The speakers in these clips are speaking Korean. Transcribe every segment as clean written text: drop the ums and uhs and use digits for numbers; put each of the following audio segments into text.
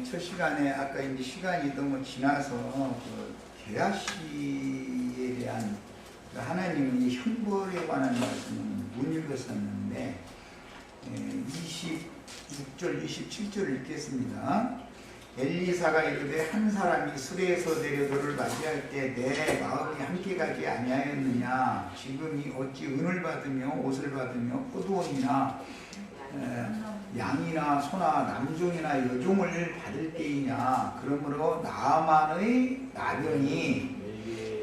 첫 시간에 아까 이제 시간이 너무 지나서 그 게하시에 대한 하나님의 형벌에 관한 말씀을 못 읽었었는데 26절, 27절을 읽겠습니다. 엘리사가 이르되 한 사람이 수레에서 내려 너를 맞이할 때 내 마음이 함께 가지 아니하였느냐? 지금이 어찌 은을 받으며 옷을 받으며 포도원이나 양이나 소나 남종이나 여종을 받을 때이냐? 그러므로 나아만의 나병이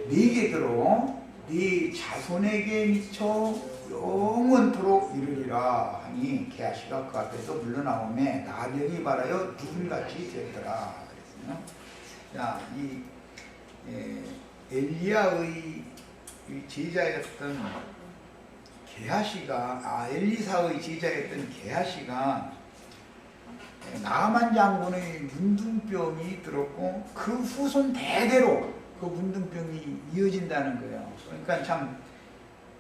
네게 들어 네 자손에게 미쳐 영원토록 이르리라 하니 게하시가 그 앞에서 물러나오매 나병이 말하여 누군같이 되더라. 그랬어요. 자, 이 엘리야의 제자였던 게하시가 엘리사의 제자였던 게하시가 나아만 장군의 문둥병이 들었고 그 후손 대대로 그 문둥병이 이어진다는 거예요. 그러니까 참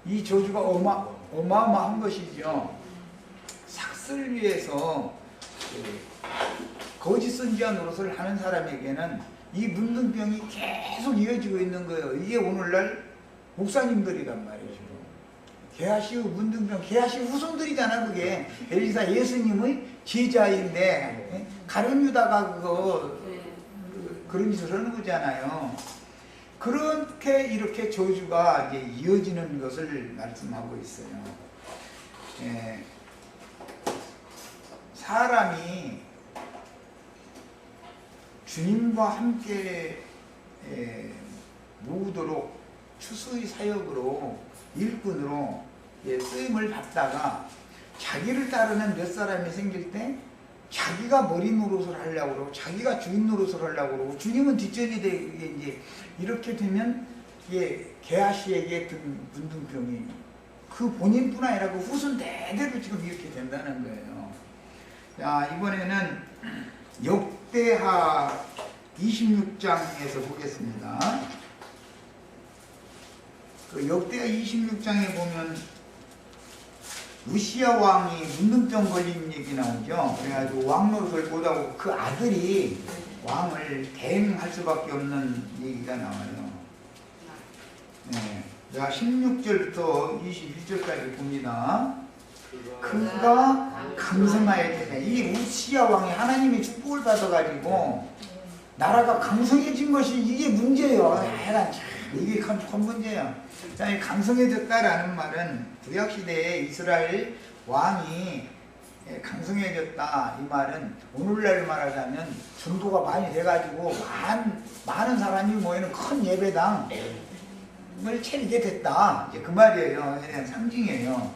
이 저주가 어마어마한 것이죠. 삭슬 위해서 거짓 선지자 노릇을 하는 사람에게는 이 문둥병이 계속 이어지고 있는 거예요. 이게 오늘날 목사님들이란 말이죠. 게하시의 문둥병, 게하시 후손들이잖아. 그게 엘리사 예수님의 제자인데 가룟 유다가 그런 짓을 하는 거잖아요. 그렇게 이렇게 저주가 이제 이어지는 것을 말씀하고 있어요. 사람이 주님과 함께 모으도록 추수의 사역으로 일꾼으로 쓰임을 받다가 자기를 따르는 몇 사람이 생길 때 자기가 머리 노릇을 하려고 그러고 자기가 주인 노릇을 하려고 그러고 주님은 뒷전이 되게 이제 이렇게 되면 게하시에게 든 문둥병이 그 본인뿐 아니라 그 후손 대대로 지금 이렇게 된다는 거예요. 자, 이번에는 역대하 26장에서 보겠습니다. 그 역대하 26장에 보면 우시야 왕이 문둥병 걸린 얘기 나오죠. 그래가지고 왕 노릇을 못하고 그 아들이 왕을 대행할 수밖에 없는 얘기가 나와요. 네. 자, 16절부터 21절까지 봅니다. 그가 강성하였대. 이 우시야 왕이 하나님의 축복을 받아가지고 나라가 강성해진 것이 이게 문제예요. 이게 큰 문제야. 자, 이 강성해졌다라는 말은 구약시대에 이스라엘 왕이 강성해졌다. 이 말은 오늘날 말하자면 전도가 많이 돼가지고 많은 사람이 모이는 큰 예배당을 차리게 됐다. 이제 그 말이에요. 그냥 상징이에요.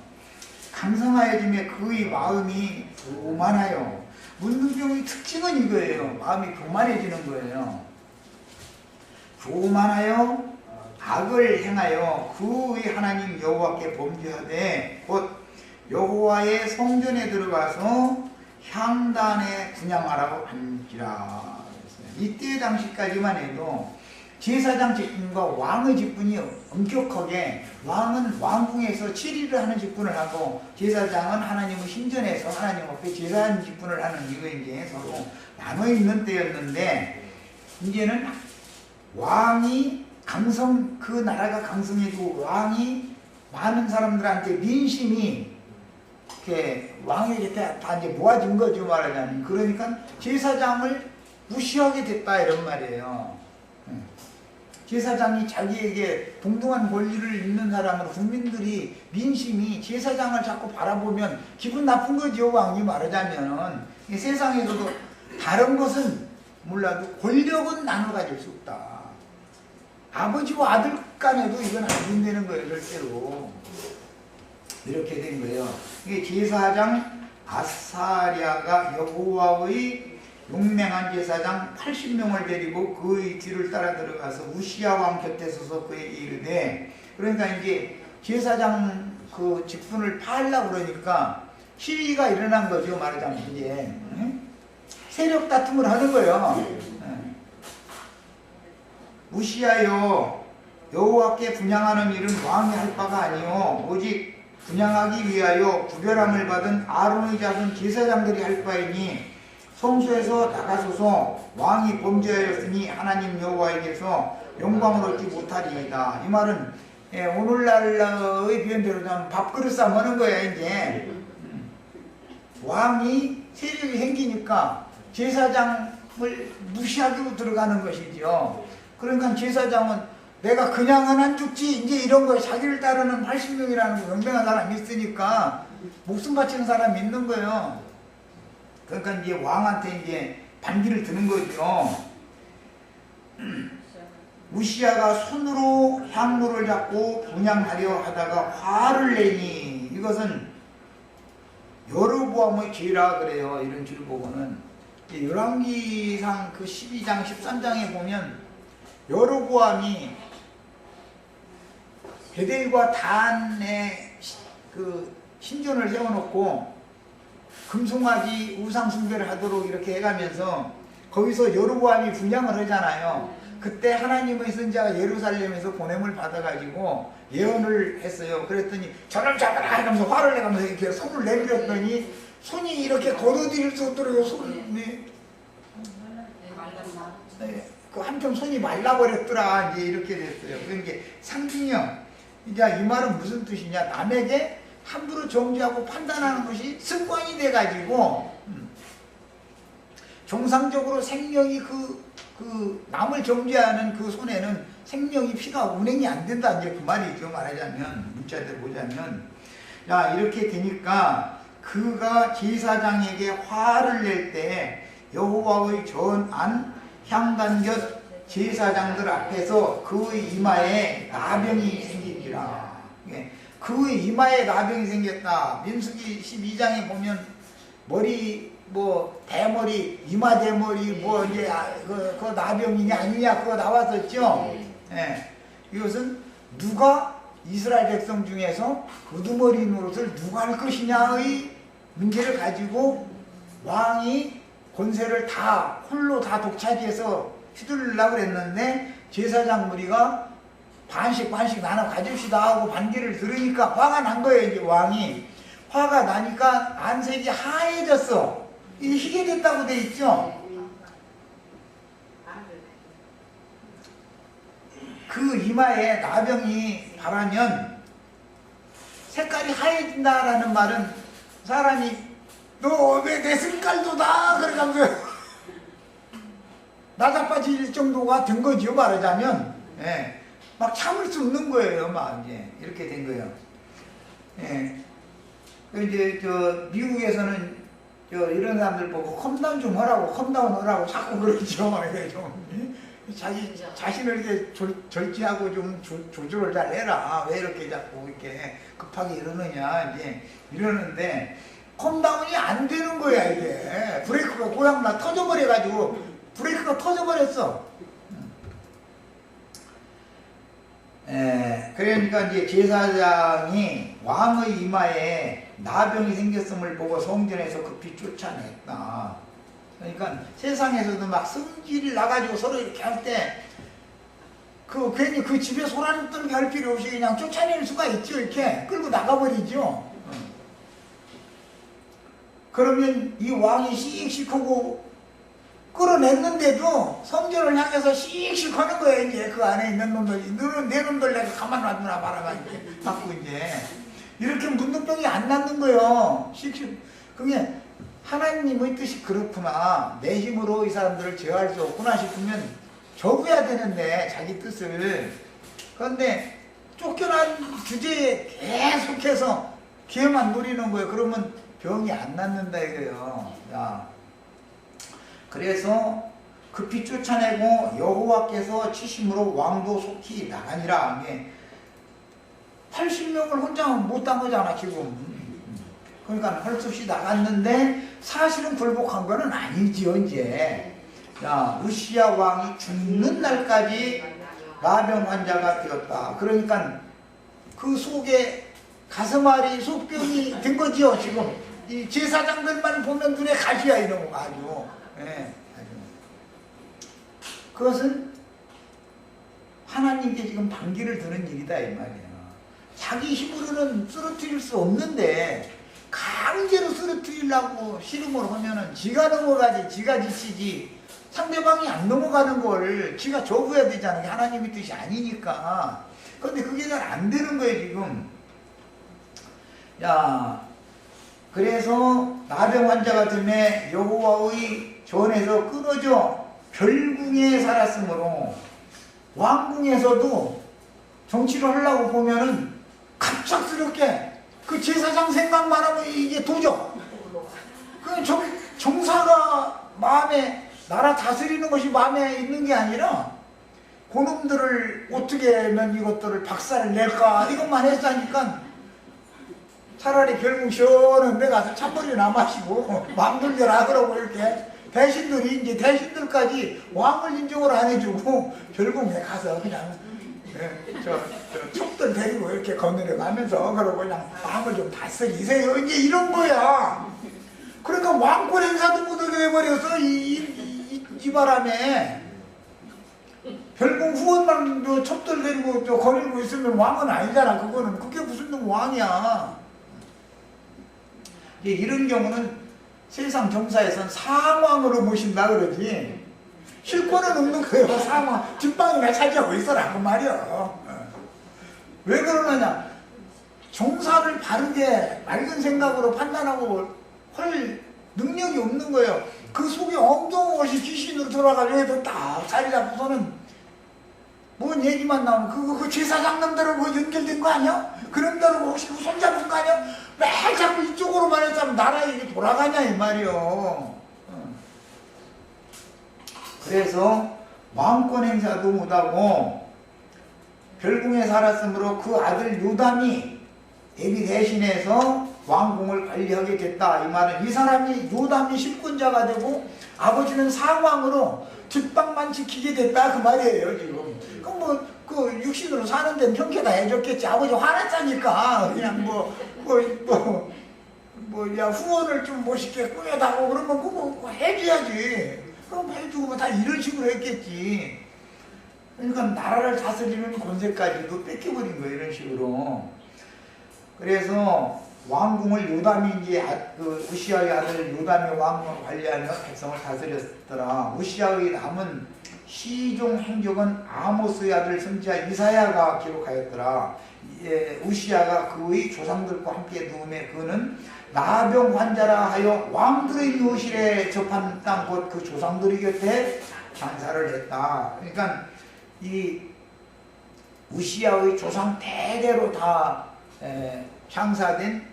강성하여짐에 그의 마음이 교만하여. 문둥병의 특징은 이거예요. 마음이 교만해지는 거예요. 교만하여 악을 행하여 그의 하나님 여호와께 범죄하되 곧 여호와의 성전에 들어가서 향단에 분향하라고 한지라. 이때 당시까지만 해도 제사장 직분과 왕의 직분이 엄격하게 왕은 왕궁에서 7일을 하는 직분을 하고 제사장은 하나님의 신전에서 하나님 앞에 제사하는 직분을 하는 이거 이제 서로 나눠 있는 때였는데 이제는 왕이 그 나라가 강성해지고 왕이 많은 사람들한테 민심이 이렇게 왕에게 다 이제 모아진 거죠, 말하자면. 그러니까 제사장을 무시하게 됐다, 이런 말이에요. 제사장이 자기에게 동등한 권리를 있는 사람으로 국민들이 민심이 제사장을 자꾸 바라보면 기분 나쁜 거죠, 왕이 말하자면은. 세상에서도 다른 것은 몰라도 권력은 나눠 가질 수 없다. 아버지와 아들 간에도 이건 안 된다는 거예요, 절대로. 이렇게 된 거예요. 이게 제사장 아사랴가 여호와의 용맹한 제사장 80명을 데리고 그의 뒤를 따라 들어가서 우시야 왕 곁에 서서 그에게 이르되, 그러니까 이제 제사장 그 직분을 파하려고 그러니까 시위가 일어난 거죠, 말하자면. 이제 세력 다툼을 하는 거예요. 우시야여, 여호와께 분향하는 일은 왕이 할 바가 아니요 오직 분향하기 위하여 구별함을 받은 아론의 자손 제사장들이 할 바이니 성소에서 나가소서. 왕이 범죄하였으니 하나님 여호와에게서 영광을 얻지 못하리이다. 이 말은 오늘날의 표현대로 좀 밥그릇 싸먹는 거야 이제. 왕이 세력이 생기니까 제사장을 무시하기로 들어가는 것이죠. 그러니까 제사장은 내가 그냥은 안 죽지 이제 이런 거에 자기를 따르는 80명이라는 명명한 사람이 있으니까 목숨 바치는 사람이 있는 거예요. 그러니까 이제 왕한테 이제 반기를 드는 거죠. 우시야가 손으로 향로를 잡고 분향하려 하다가 화를 내니, 이것은 여로보암의 죄라 그래요. 이런 줄 보고는 열왕기상 그 12장 13장에 보면 여로보암이 베델과 단에 그 신전을 세워놓고 금송아지 우상 숭배를 하도록 이렇게 해가면서 거기서 여로보암이 분향을 하잖아요. 그때 하나님의 선지자가 예루살렘에서 보냄을 받아가지고 예언을 했어요. 그랬더니 저를 잡아라 하면서 화를 내가면서 이렇게 손을 내밀었더니 손이 이렇게 걸어들일 수 없도록 손이 그 한편 손이 말라버렸더라. 이제 이렇게 됐어요. 그러니까 상징형. 이제 이 말은 무슨 뜻이냐? 남에게 함부로 정죄하고 판단하는 것이 습관이 돼가지고 정상적으로 생명이 그 남을 정죄하는 그 손에는 생명이 피가 운행이 안 된다. 이제 그 말이죠. 말하자면 문자대로 보자면 야 이렇게 되니까 그가 제사장에게 화를 낼 때 여호와의 전안 향단곁 제사장들 앞에서 그의 이마에 나병이 생기니라. 그의 이마에 나병이 생겼다. 민수기 12장에 보면 머리 뭐 대머리 이마 대머리 뭐 이제 그 나병이냐 아니냐 그거 나왔었죠. 예. 이것은 누가 이스라엘 백성 중에서 우두머리 노릇을 누가 할 것이냐의 문제를 가지고 왕이 권세를 다 홀로 다 독차지해서 휘둘르려고 그랬는데 제사장 무리가 반씩 나눠 가집시다 하고 반기를 들으니까 화가 난 거예요. 이제 왕이 화가 나니까 안색이 하얘졌어. 이 희게 됐다고 돼 있죠. 그 이마에 나병이 바라면 색깔이 하얘진다라는 말은 사람이 너 왜 내 색깔도 다 그래가면서 나자빠질 정도가 된 거죠. 말하자면 예. 막 참을 수 없는 거예요. 막 이제 이렇게 된 거예요. 예. 이제 저 미국에서는 이런 사람들 보고 컴다운 좀 하라고 자꾸 그러죠. 좀 자기 자신을 이렇게 절제하고 좀 조절을 잘 해라. 왜 이렇게 자꾸 이렇게 급하게 이러느냐 이제 이러는데 컴다운이 안 되는 거야. 이게 브레이크가 고장나 터져버려가지고 브레이크가 터져버렸어. 그러니까 이제 제사장이 왕의 이마에 나병이 생겼음을 보고 성전에서 급히 쫓아냈다. 그러니까 세상에서도 막 성질이 나가지고 서로 이렇게 할 때 괜히 그 집에 소란을 떨게 할 필요 없이 그냥 쫓아낼 수가 있죠. 이렇게 끌고 나가버리죠. 그러면 이 왕이 씩씩 하고 끌어냈는데도 성전을 향해서 씩씩 하는 거예요. 이제 그 안에 있는 놈들, 너는 내 놈들 내가 가만 놔두나 말아가 이제 자꾸 이제 이렇게 문둥병이 안 낫는 거예요. 씩씩. 그게 하나님의 뜻이 그렇구나. 내 힘으로 이 사람들을 제어할 수 없구나 싶으면 접어야 되는데 자기 뜻을. 그런데 쫓겨난 주제에 계속해서 기회만 노리는 거예요. 그러면 병이 안 낫는다 이거예요. 야. 그래서 급히 쫓아내고 여호와께서 치심으로 왕도 속히 나가니라. 80명을 혼자 못한 거잖아 지금. 그러니까 할 수 없이 나갔는데 사실은 굴복한 거는 아니지요. 이제 우시야 왕이 죽는 날까지 나병 환자가 되었다. 그러니까 그 속에 가슴앓이 속병이 된 거지요. 지금 이 제사장들만 보면 눈에 가시야 이런 거 아주. 네, 그것은 하나님께 지금 반기를 드는 일이다 이 말이에요. 자기 힘으로는 쓰러뜨릴 수 없는데 강제로 쓰러뜨리려고 씨름을 하면은 지가 넘어가지, 지가 지치지, 상대방이 안 넘어가는 걸 지가 저부해야 되잖아요. 하나님의 뜻이 아니니까. 그런데 그게 잘 안 되는 거예요, 지금. 야, 그래서 나병 환자가 됨에 여호와의 전에서 끊어져 별궁에 살았으므로, 왕궁에서도 정치를 하려고 보면은 갑작스럽게 그 제사장 생각만 하면 이게 도적. 그 정사가 마음에, 나라 다스리는 것이 마음에 있는 게 아니라 그놈들을 어떻게 하면 이것들을 박살을 낼까 이것만 했으니까 차라리 별궁 시원한 데 가서 찬물이나 마시고 마음 돌려라 그러고, 이렇게 대신들이 이제 대신들까지 왕을 인정을 안 해주고 별궁에 가서 그냥 촉들 데리고 이렇게 거느려 가면서 그러고 그냥 마음을 좀 다스리세요, 이제 이런 거야. 그러니까 왕권 행사도 못하게 해버려서 이 바람에 별궁 후원만 촉들 데리고 거느리고 있으면 왕은 아니잖아. 그거는 그게 무슨 놈 왕이야. 이런 경우는 세상 정사에선 상왕으로 모신다 그러지, 실권은 없는 거예요. 상황 뒷방이나 차지하고 있어라 그 말이야. 왜 그러느냐, 정사를 바르게 맑은 생각으로 판단하고 할 능력이 없는 거예요. 그 속에 엉뚱한 것이 귀신으로 돌아가려 해도 딱 자리 잡고서는 뭔 얘기만 나오면 그 제사장님들하고 연결된 거 아니야? 그놈들하고 혹시 손잡은 거 아니야? 왜 자꾸 이쪽으로만 했다면 나라에 이게 돌아가냐 이 말이요. 그래서 왕권 행사도 못하고 별궁에 살았으므로 그 아들 요담이 대비 대신해서 왕궁을 관리하게 됐다. 이 말은 이 사람이, 요담이 실권자가 되고 아버지는 상왕으로 뒷방만 지키게 됐다 그 말이에요 지금. 그럼 그 육신으로 사는 데는 형쾌다 해줬겠지. 아버지 화났다니까 그냥 야 후원을 좀 멋있게 꾸며다고 그러면 그거 해줘야지. 그럼 해주고 다 이런 식으로 했겠지. 그러니까 나라를 다스리는 권세까지도 뺏겨버린 거예요, 이런 식으로. 그래서 왕궁을 요담이 이제 우시아의 아들 요담이 왕궁을 관리하며 백성을 다스렸더라. 우시아의 남은 시종 행적은 아모스의 아들 선지자 이사야가 기록하였더라. 우시아가 그의 조상들과 함께 누움에 그는 나병 환자라 하여 왕들의 묘실에 접한 땅 곧 그 조상들의 곁에 장사를 했다. 그러니까 이 우시아의 조상 대대로 다 장사된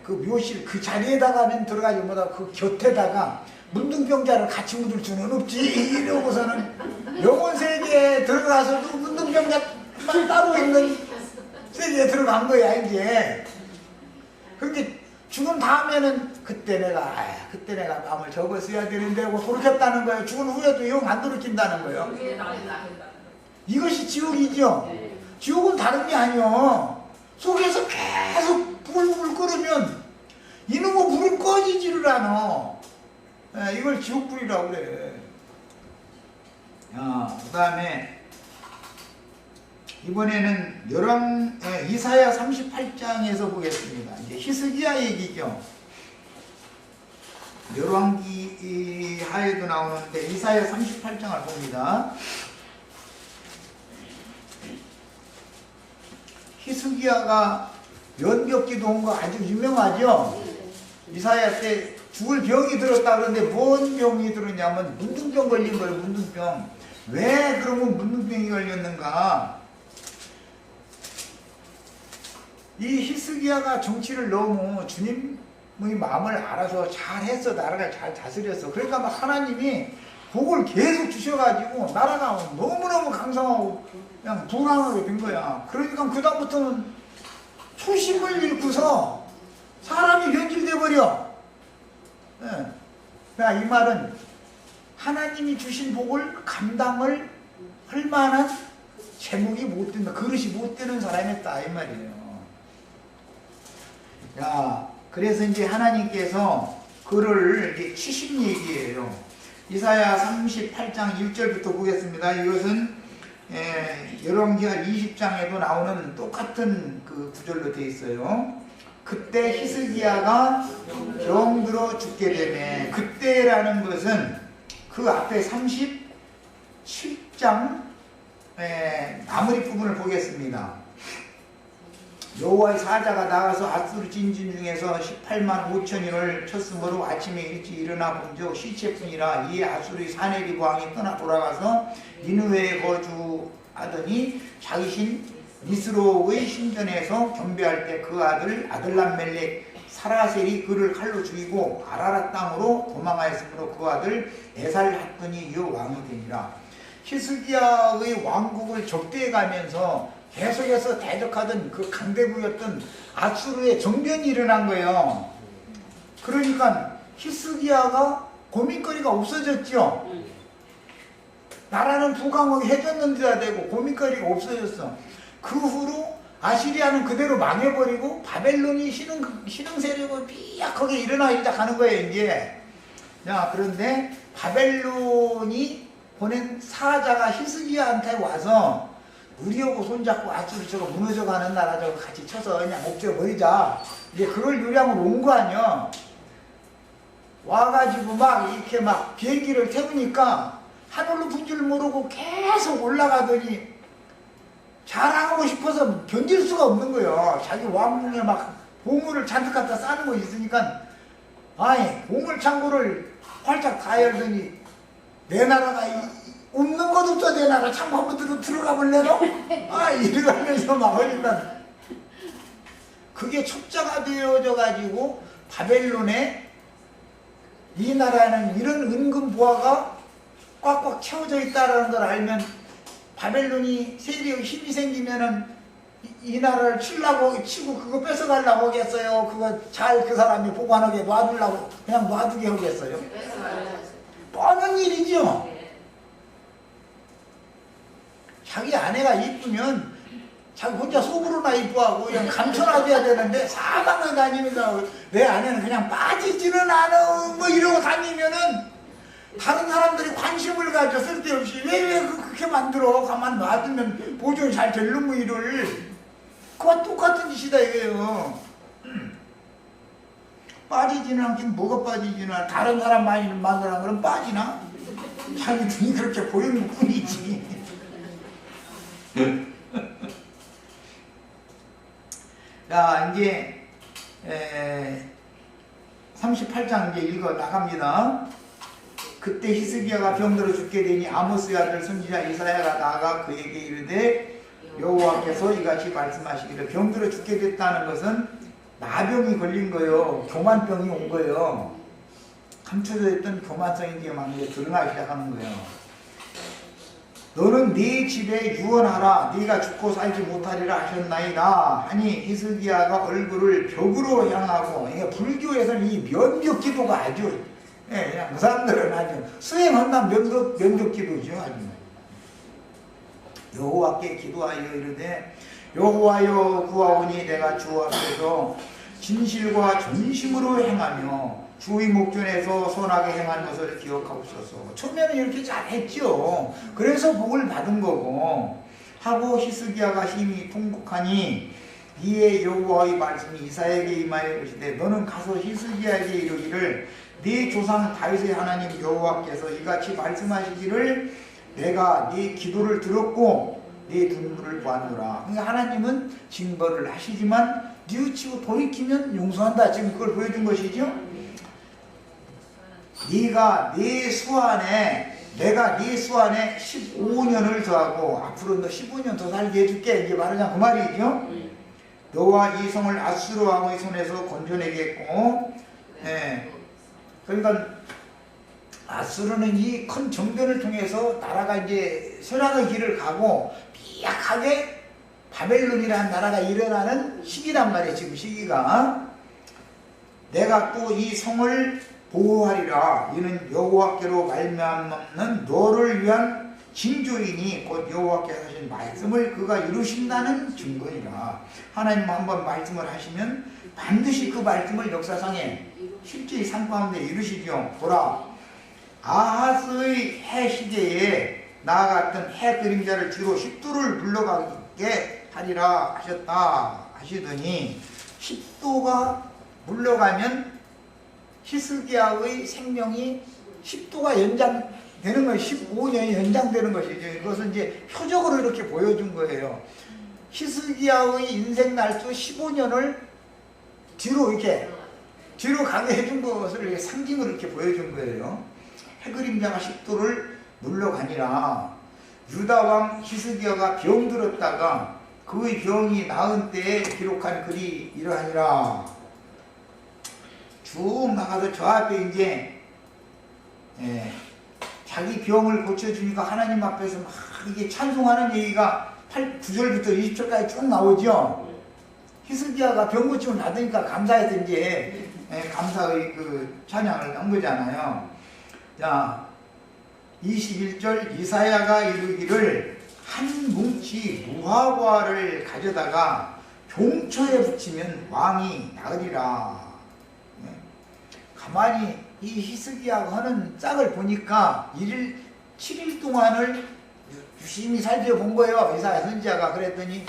그 묘실 그 자리에다가는 들어가지 못하고 그 곁에다가 문둥병자를 같이 묻을 수는 없지. 이러고서는 영혼 세계에 들어가서도 문둥병자만 따로 있는 세계에 들어간 거야 이제. 그게 죽은 다음에는 그때 내가 마음을 접었어야 되는데 하고 돌이켰다는 거예요. 죽은 후에도 영 안 돌이킨다는 거예요. 이것이 지옥이죠. 지옥은 다른 게 아니요. 속에서 계속 불불 끓으면 이놈의 불은 꺼지지를 않아. 이걸 지옥불이라고 그래. 그 다음에 이번에는 이사야 38장에서 보겠습니다. 이제 히스기야 얘기죠. 열왕기 하에도 나오는데 이사야 38장을 봅니다. 히스기야가 연벽기도 온 거 아주 유명하죠. 이사야 때 죽을 병이 들었다 그러는데 뭔 병이 들었냐면 문둥병 걸린 거예요. 문둥병. 왜 그러면 문둥병이 걸렸는가? 이 히스기야가 정치를 너무 주님의 마음을 알아서 잘했어. 나라를 잘 다스렸어. 그러니까 막 하나님이 복을 계속 주셔가지고 나라가 너무너무 강성하고 그냥 불황하게 된 거야. 그러니까 그 다음부터는 초심을 잃고서 사람이 변질돼 버려. 그러니까 이 말은 하나님이 주신 복을 감당을 할 만한 제목이 못 된다. 그릇이 못 되는 사람이었다 이 말이에요. 그래서 이제 하나님께서 그를 이제 치신 얘기예요. 이사야 38장 1절부터 보겠습니다. 이것은 열왕기하 20장에도 나오는 똑같은 그 구절로 되어 있어요. 그때 히스기야가 병들어 죽게 되네. 그때라는 것은 그 앞에 37장 마무리 부분을 보겠습니다. 여호와의 사자가 나가서 아수르 진진 중에서 18만 5천인을 쳤으므로 아침에 일찍 일어나 본즉 시체뿐이라. 이에 아수르의 사네립 왕이 떠나 돌아가서 니느웨에 거주하더니 자기 신 니스록의 신전에서 경배할 때 그 아들 아들람멜렉 사라셀이 그를 칼로 죽이고 아라랏 땅으로 도망하였으므로 그 아들 에살핫돈이 이어 왕이 되니라. 히스기야의 왕국을 적대해가면서 계속해서 대적하던 그 강대국이었던 아수르의 정변이 일어난 거예요. 그러니까 히스기야가 고민거리가 없어졌죠. 나라는 부강하게 해줬는데다 대고 고민거리가 없어졌어. 그 후로 아시리아는 그대로 망해버리고 바벨론이 신흥 세력을 삐약하게 일어나기 시작하는 거예요, 이제. 자, 그런데 바벨론이 보낸 사자가 히스기야한테 와서 우리하고 손잡고 아수르 저거 무너져가는 나라 저거 같이 쳐서 그냥 엎져버리자. 이제 그럴 요량으로 온 거 아니야. 와가지고 막 이렇게 막 비행기를 태우니까 하늘로 분 줄 모르고 계속 올라가더니 자랑하고 싶어서 견딜 수가 없는 거예요. 자기 왕궁에 막 보물을 잔뜩 갖다 싸는 거 있으니까, 아니 보물 창고를 활짝 다 열더니 내 나라가 없는 것 없어. 내 나라 창고 한번 들어가 볼래요? 아, 이러면서 막 흘리면 그게 첩자가 되어져 가지고 바벨론에 이 나라에는 이런 은근 보화가 꽉꽉 채워져 있다는 걸 알면 바벨론이 세력이 힘이 생기면은 이 나라를 치고 그거 뺏어가려고 하겠어요? 그거 잘 그 사람이 보관하게 놔두려고 그냥 놔두게 하겠어요? 뻔한 일이죠. 자기 아내가 이쁘면 자기 혼자 속으로나 이뻐하고 그냥 감춰놔줘야 되는데 사방을 다니면서 내 아내는 그냥 빠지지는 않아 뭐 이러고 다니면은 다른 사람들이 관심을 가져. 쓸데없이 왜 그렇게 만들어. 가만 놔두면 보존이 잘 될 놈의 일을. 그와 똑같은 짓이다 이거예요. 빠지지는 않긴 뭐가 빠지지는 않아. 다른 사람 많이 만나라 그러면 빠지나? 자기 눈이 그렇게 보이는 뿐이지. 자, 이제 38장 이제 읽어 나갑니다. 그때 히스기야가 병들어 죽게 되니 아모스의 아들 선지자 이사야가 나아가 그에게 이르되 여호와께서 이같이 말씀하시기를. 병들어 죽게 됐다는 것은 나병이 걸린 거예요. 교만병이 온 거예요. 감춰져 있던 교만성이 이제 막 드러나기 시작하는 거예요. 너는 네 집에 유언하라. 네가 죽고 살지 못하리라 하셨나이다 하니 히스기야가 얼굴을 벽으로 향하고, 이게 불교에서는 이 면벽기도가 아주, 그냥 그 사람들은 아주 수행한다면 면벽기도죠. 아주 여호와께 기도하여 이르되 여호와여 구하오니 내가 주 앞에서 진실과 전심으로 행하며 주의 목전에서 선하게 행한 것을 기억하옵소서. 처음에는 이렇게 잘했죠. 그래서 복을 받은 거고 하고 히스기야가 심히 통곡하니 이에 여호와의 말씀이 이사야에게 임하여 이르시되 너는 가서 히스기야에게 이르기를 네 조상 다윗의 하나님 여호와께서 이같이 말씀하시기를 내가 네 기도를 들었고 네 눈물을 보았노라. 그러니까 하나님은 징벌을 하시지만 뉘우치고 돌이키면 용서한다. 지금 그걸 보여준 것이죠. 네가 네 수안에 내가 네 수안에 15년을 더하고 앞으로 너 15년 더 살게 해줄게. 이게 말하자면 그 말이죠. 너와 이 성을 아수르 왕의 손에서 건져내겠고, 그러니까 아수르는 이 큰 정변을 통해서 나라가 이제 쇠락의 길을 가고 삐약하게 바벨론이라는 나라가 일어나는 시기란 말이에요. 지금 시기가. 내가 또 이 성을 보호하리라. 이는 여호와께로 말미암는 너를 위한 징조이니 곧 여호와께서 하신 말씀을 그가 이루신다는 증거니라. 하나님 한번 말씀을 하시면 반드시 그 말씀을 역사상에 실제 삶 가운데 이루시죠. 보라, 아하스의 해 시대에 나 같은 해 그림자를 뒤로 십두를 물러가게 하리라 하셨다 하시더니 10도가 물러가면 히스기야의 생명이 10도가 연장되는 것이 15년이 연장되는 것이죠. 이것은 이제 표적으로 이렇게 보여준 거예요. 히스기야의 인생 날수 15년을 뒤로 가게 해준 것을 이렇게 상징으로 이렇게 보여준 거예요. 해그림자가 10도를 물러가니라. 유다 왕 히스기야가 병들었다가 그의 병이 나은 때에 기록한 글이 이러하니라. 쭉 나가서 저 앞에 이제 자기 병을 고쳐주니까 하나님 앞에서 막 이게 찬송하는 얘기가 9절부터 20절까지 쭉 나오죠. 히스기야가 병 고침을 받으니까 감사해서 이제 감사의 그 찬양을 한 거잖아요. 자, 21절 이사야가 이르기를 한 뭉치 무화과를 가져다가 종초에 붙이면 왕이 나으리라. 가만히 이 히스기야가 하는 짝을 보니까 7일 동안을 유심히 살펴본 거예요. 이사야 선지자가. 그랬더니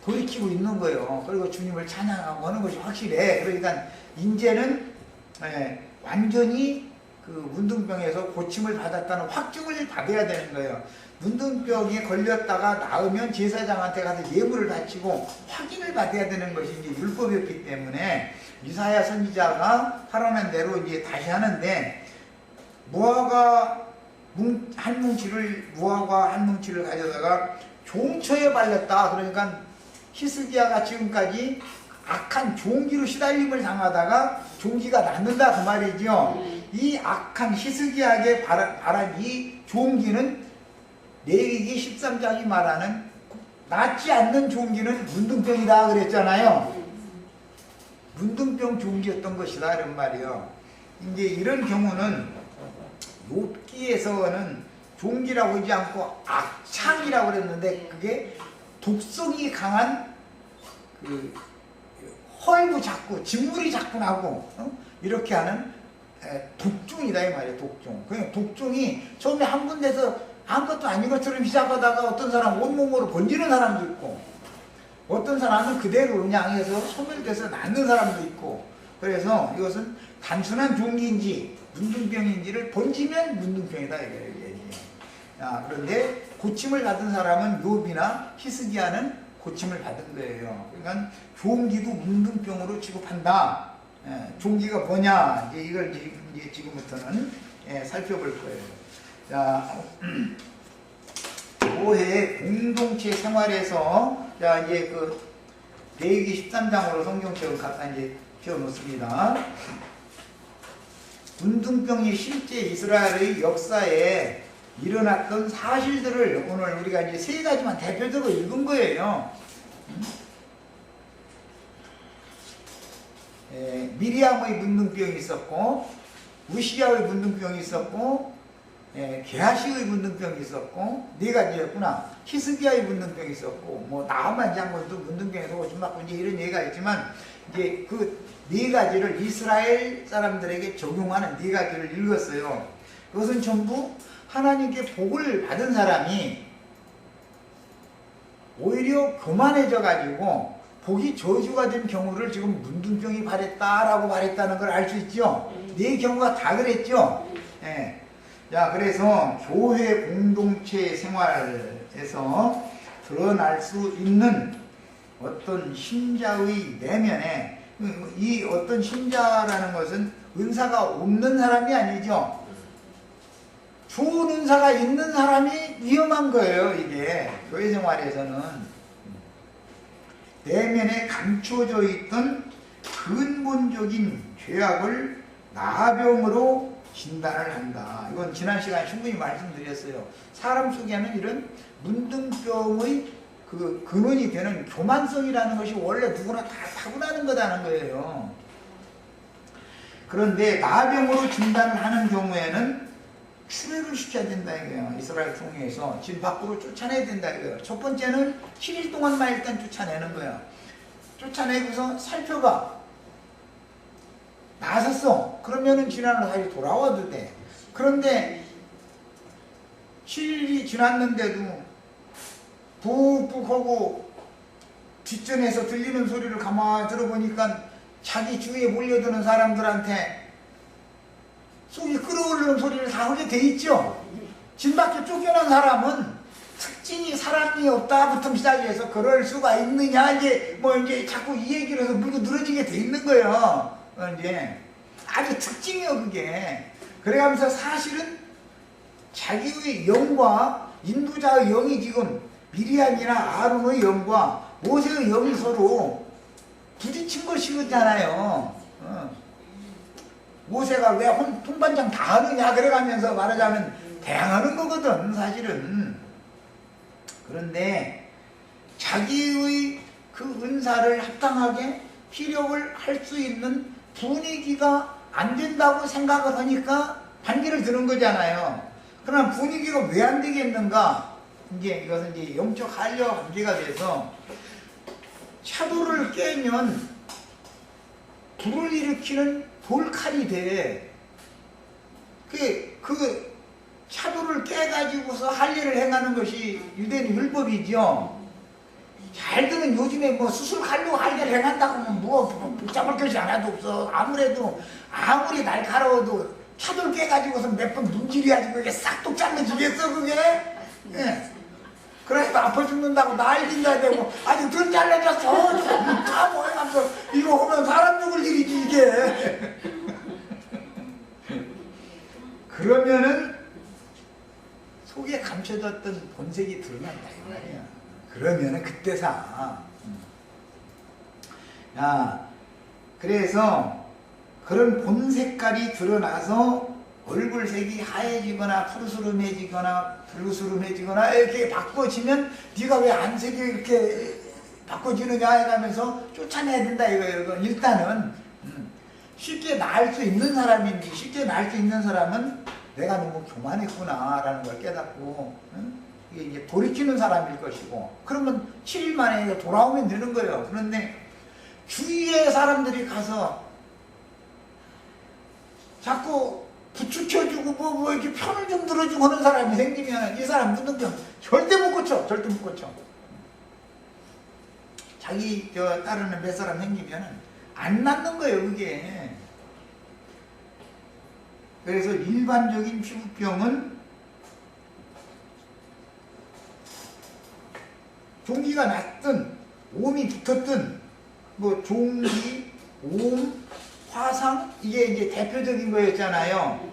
돌이키고 있는 거예요. 그리고 주님을 찬양하고 하는 것이 확실해. 그러니까 이제는 완전히 그 문둥병에서 고침을 받았다는 확증을 받아야 되는 거예요. 문둥병에 걸렸다가 나으면 제사장한테 가서 예물을 바치고 확인을 받아야 되는 것이 이제 율법이었기 때문에 이사야 선지자가 하라는 대로 이제 다시 하는데, 무화과 한 뭉치를 가져다가 종초에 발렸다. 그러니까 히스기야가 지금까지 악한 종기로 시달림을 당하다가 종기가 낫는다 그 말이죠. 이 악한 히스기야에게 바란 이 종기는 레위기 13장이 말하는 낫지 않는 종기는 문둥병이다 그랬잖아요. 문둥병 종기였던 것이다 이런 말이에요. 이제 이런 경우는 욥기에서는 종기라고 하지 않고 악창이라고 그랬는데, 그게 독성이 강한 그 헐고 자꾸 진물이 자꾸 나고 이렇게 하는 독종이다 이 말이에요. 독종. 그냥 독종이 처음에 한 군데서 아무것도 아닌 것처럼 시작하다가 어떤 사람 온몸으로 번지는 사람도 있고, 어떤 사람은 그대로 음양해서 소멸돼서 낫는 사람도 있고, 그래서 이것은 단순한 종기인지 문둥병인지를 번지면 문둥병이다 이거예요. 그런데 고침을 받은 사람은 욥이나 히스기야는 고침을 받은 거예요. 그러니까 종기도 문둥병으로 취급한다. 종기가 뭐냐? 이제 이걸 이제 지금부터는 살펴볼 거예요. 자, 교회 공동체 생활에서 자 이제 그 레위기 13장으로 성경책을 갖다 이제 펴 놓습니다. 문둥병이 실제 이스라엘의 역사에 일어났던 사실들을 오늘 우리가 이제 세 가지만 대표적으로 읽은 거예요. 미리암의 문둥병이 있었고, 우시야의 문둥병이 있었고, 게하시의 문둥병이 있었고, 네 가지였구나. 히스기야의 문둥병이 있었고, 뭐 나하만 장군도 문둥병에서 고침받고 이제 이런 얘기가 있지만, 이제 그 네 가지를 이스라엘 사람들에게 적용하는 네 가지를 읽었어요. 그것은 전부 하나님께 복을 받은 사람이 오히려 교만해져 가지고 복이 저주가 된 경우를 지금 문둥병이 발했다라고 말했다는 걸 알 수 있죠. 네 경우가 다 그랬죠. 자, 그래서 교회 공동체 생활에서 드러날 수 있는 어떤 신자의 내면에, 이 어떤 신자라는 것은 은사가 없는 사람이 아니죠. 좋은 은사가 있는 사람이 위험한 거예요. 이게 교회 생활에서는 내면에 감추어져 있던 근본적인 죄악을 나병으로 진단을 한다. 이건 지난 시간에 충분히 말씀드렸어요. 사람 속에는 이런 문둥병의 그 근원이 되는 교만성이라는 것이 원래 누구나 다 타고나는 거다는 거예요. 그런데 나병으로 진단을 하는 경우에는 출애를 시켜야 된다 이거예요. 이스라엘 총회에서 진 밖으로 쫓아내야 된다 이거예요. 첫 번째는 7일 동안만 일단 쫓아내는 거예요. 쫓아내고서 살펴봐. 나섰어. 그러면은 지나는 다시 돌아와도 돼. 그런데 7일이 지났는데도 푹푹 하고 뒷전에서 들리는 소리를 가만히 들어보니까 자기 주위에 몰려드는 사람들한테 속이 끓어오르는 소리를 다 하게 돼 있죠. 집 밖에 쫓겨난 사람은 특징이 사랑이 없다부터 시작해서 그럴 수가 있느냐, 이제 뭐 이제 자꾸 이 얘기를 해서 물고 늘어지게 돼 있는 거예요. 이제 아주 특징이요, 그게. 그래가면서 사실은 자기의 영과 인도자의 영이 지금 미리암이나 아론의 영과 모세의 영이 서로 부딪힌 것이잖아요. 모세가 왜 통반장 다 하느냐 그래가면서 말하자면 대항하는 거거든, 사실은. 그런데 자기의 그 은사를 합당하게 피력을 할 수 있는 분위기가 안 된다고 생각을 하니까 반기를 드는 거잖아요. 그러나 분위기가 왜 안 되겠는가? 이제 이것은 이제 영적 한려 관계가 돼서 차도를 깨면 불을 일으키는 돌칼이 돼. 그 차도를 깨가지고서 할례를 행하는 것이 유대인 율법이죠. 잘 드는 요즘에 뭐 수술칼로 할례를 행한다고 하면 뭐 복잡할 것이 하나도 없어. 아무리 날카로워도 차도를 깨가지고서 몇 번 문질러가지고 이게 싹둑 잘라지겠어, 그게? 예. 그래서 아파 죽는다고 난리가 되고 아주 덜 잘라졌어. 다 모여가면서 이거 보면 사람 죽을 일이지, 이게. 그러면은 속에 감춰졌던 본색이 드러난다 이 말이야. 그러면은 그때사. 야, 그래서 그런 본색깔이 드러나서 얼굴색이 하얘지거나 푸르스름해지거나 블루스름해지거나 이렇게 바꿔지면 네가 왜 안색이 이렇게 바꿔지느냐 해가면서 쫓아내야 된다 이거. 일단은 쉽게 나을 수 있는 사람인지, 쉽게 나을 수 있는 사람은 내가 너무 교만했구나 라는 걸 깨닫고 이게 이제 돌이키는 사람일 것이고, 그러면 7일 만에 돌아오면 되는 거예요. 그런데 주위에 사람들이 가서 자꾸 부추켜주고 뭐 이렇게 편을 좀 들어주고 하는 사람이 생기면 이 사람 무등병 절대 못 고쳐. 절대 못 고쳐. 자기 따르는 몇 사람 생기면 안 낫는 거예요, 그게. 그래서 일반적인 피부병은 종기가 났든 옴이 붙었든 뭐 종기, 옴, 화상, 이게 이제 대표적인 거였잖아요.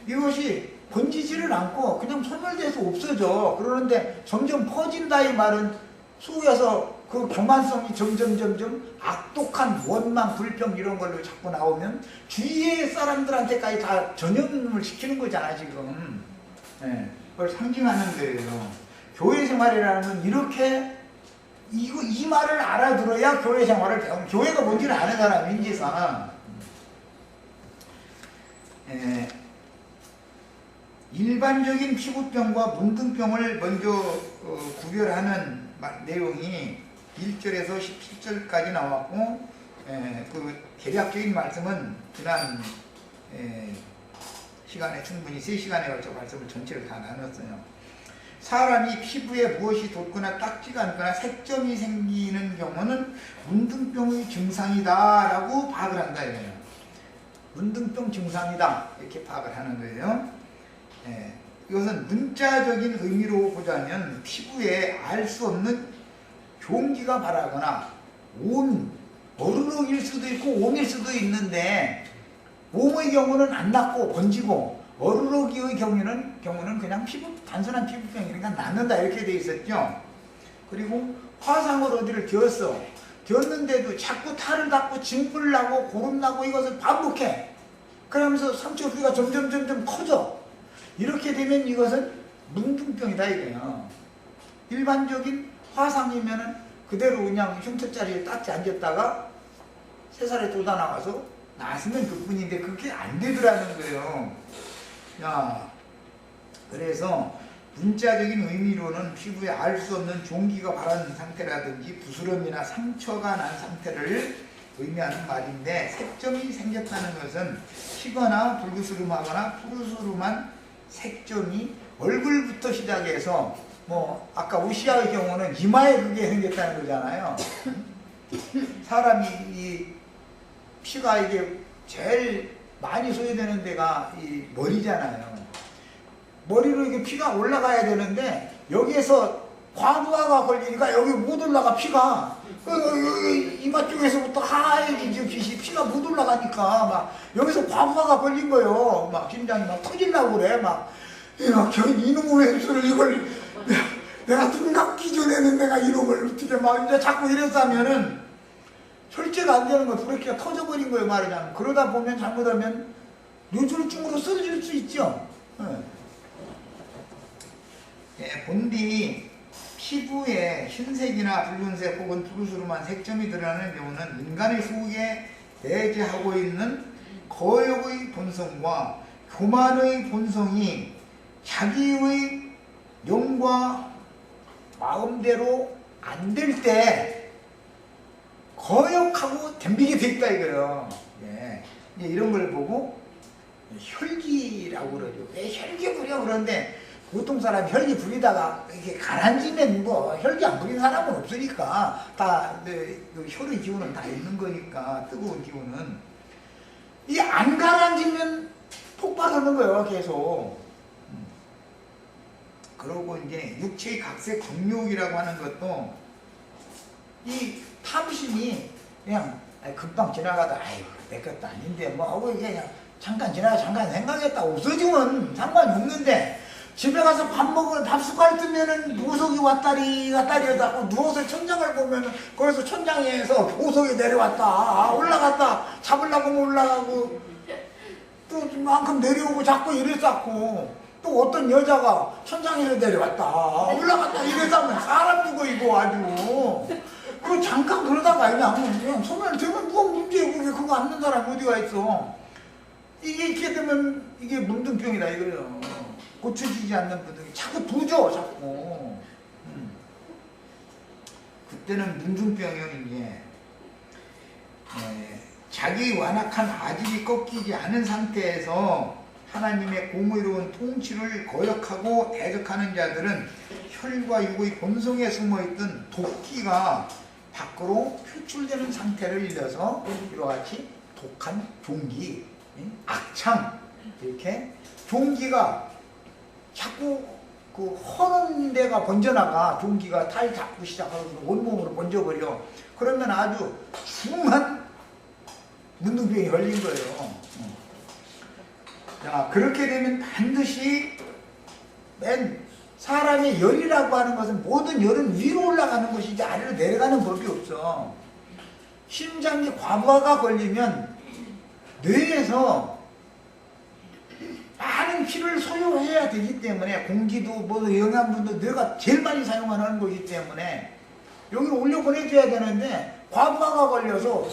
이것이 번지지를 않고 그냥 소멸돼서 없어져. 그러는데 점점 퍼진다 이 말은 속에서 그 교만성이 점점 악독한 원망, 불평 이런 걸로 자꾸 나오면 주위의 사람들한테까지 다 전염을 시키는 거잖아, 지금. 네, 그걸 상징하는 거예요. 교회 생활이라는 건 이렇게 이 말을 알아들어야 교회 생활을 배우는, 교회가 뭔지를 아는 사람인지상. 일반적인 피부병과 문둥병을 먼저 구별하는 내용이 1절에서 17절까지 나왔고, 그 대략적인 말씀은 지난 시간에 충분히 3시간에 걸쳐 말씀을 전체를 다 나눴어요. 사람이 피부에 무엇이 돋거나 딱지가 않거나 색점이 생기는 경우는 문둥병의 증상이다 라고 파악을 한다 이거예요. 문둥병 증상이다 이렇게 파악을 하는 거예요. 이것은 문자적인 의미로 보자면 피부에 알 수 없는 종기가 바라거나 어루룩일 수도 있고 옴일 수도 있는데, 옴의 경우는 안 낫고 번지고 어루룩의 경우는 그냥 단순한 피부병이니까 낫는다 이렇게 돼 있었죠. 그리고 화상을 어디를 되었는데도 자꾸 탈을 닦고 진풀 나고 고름 나고 이것을 반복해. 그러면서 상처 부위가 점점 커져. 이렇게 되면 이것은 문둥병이다 이거예요. 일반적인 화상이면은 그대로 그냥 흉터자리에 딱지 앉았다가 새살에 돋아나가서 나으면 그뿐인데 그게 안 되더라는 거예요. 야, 그래서 문자적인 의미로는 피부에 알 수 없는 종기가 바른 상태라든지 부스럼이나 상처가 난 상태를 의미하는 말인데, 색점이 생겼다는 것은 희거나 불구스름하거나 푸르스름한 색점이 얼굴부터 시작해서 뭐 아까 우시아의 경우는 이마에 그게 생겼다는 거잖아요. 사람이 이 피가 이게 제일 많이 소요되는 데가 이 머리잖아요. 머리로 이게 피가 올라가야 되는데 여기에서 과부하가 걸리니까 여기 못 올라가 피가. 이마 쪽에서부터 하얘지지 피가 못 올라가니까 막 여기서 과부하가 걸린 거예요. 막 심장이 막 터질라고 그래. 막 이놈의 왼수를 이걸 내가 눈 감기 전에는 내가 이놈을 어떻게 막 이제 자꾸 이랬다면은 절제가 안 되는 거예요. 브레이크가 터져버린 거예요, 말하자면. 그러다 보면 잘못하면 뇌졸중으로 쓰러질 수 있죠. 예, 본디 피부에 흰색이나 붉은색 혹은 푸르스름한 색점이 드러나는 경우는 인간의 속에 내재하고 있는 거역의 본성과 교만의 본성이 자기의 영과 마음대로 안 될 때 거역하고 덤비게 돼 있다 이거예요. 예. 이런 걸 보고 혈기라고 그러죠. 왜 혈기 부려 그런데 보통 사람 혈기 부리다가 이렇게 가라앉으면 뭐 혈기 안 부린 사람은 없으니까 다 혈의 기운은 다 있는 거니까 뜨거운 기운은 이 안 가라앉으면 폭발하는 거예요. 계속. 그러고 이제 육체의 각색 정욕이라고 하는 것도 이 탐심이 그냥 금방 지나가다 아이고 내 것도 아닌데 뭐 하고 이게 그냥 잠깐 지나가 잠깐 생각했다 없어지면 상관이 없는데 집에 가서 밥 먹으면 밥 숟갈 뜨면은 보석이 왔다리 갔다리 하고 누워서 천장을 보면은 거기서 천장에서 보석이 내려왔다 올라갔다 잡으려고 하면 올라가고 또 만큼 내려오고 자꾸 이랬었고 또 어떤 여자가 천장에서 내려왔다 올라갔다 이랬다면 사람 죽어 이거 아주 그 잠깐 그러다가 그냥 손을 대면 뭐가 문제고 그거 안는 사람 어디가 있어. 이게 이렇게 되면 이게 문둥병이다 이거예요. 고쳐지지 않는 문둥이 자꾸 도져 자꾸. 그때는 문둥병이요 이게 자기 완악한 아집이 꺾이지 않은 상태에서 하나님의 공의로운 통치를 거역하고 대적하는 자들은 혈과 육의 본성에 숨어있던 도끼가 밖으로 표출되는 상태를 일러서 이와 같이 독한 종기, 악창 이렇게 종기가 자꾸 그 허는 데가 번져나가 종기가 탈 잡고 시작하고 온몸으로 번져버려. 그러면 아주 중한 문둥병이 걸린 거예요. 자, 그렇게 되면 반드시 사람의 열이라고 하는 것은 모든 열은 위로 올라가는 것이지 아래로 내려가는 법이 없어. 심장이 과부하가 걸리면 뇌에서 많은 피를 소요해야 되기 때문에 공기도 뭐 영양분도 뇌가 제일 많이 사용하는 거기 때문에 여기로 올려보내줘야 되는데 과부하가 걸려서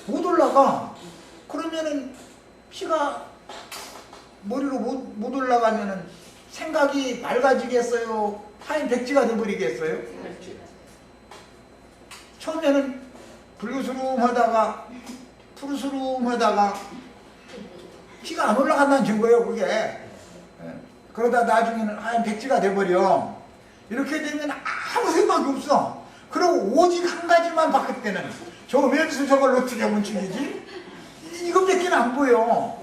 못 올라가. 그러면은 피가 머리로 못 올라가면은 생각이 맑아지겠어요? 하얀 백지가 돼버리겠어요? 처음에는 붉으스름하다가 푸르스름하다가 피가 안 올라간다는 증거예요 그게. 그러다 나중에는 하얀 백지가 돼버려. 이렇게 되면 아무 생각이 없어. 그리고 오직 한 가지만 봐. 그때는 저 왼수 저걸 어떻게 멈추기지? 이것밖에 안 보여.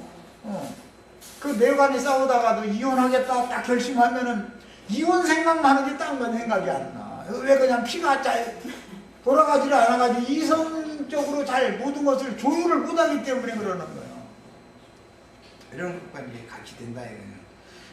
그 내관이 싸우다가도 이혼하겠다 딱 결심하면은 이혼 생각만 하는 게 딴 건 생각이 안 나. 왜 그냥 피가 돌아가지를 않아가지고 이성적으로 잘 모든 것을 조율을 못하기 때문에 그러는 거예요. 이런 것과 이제 같이 된다 이거예요.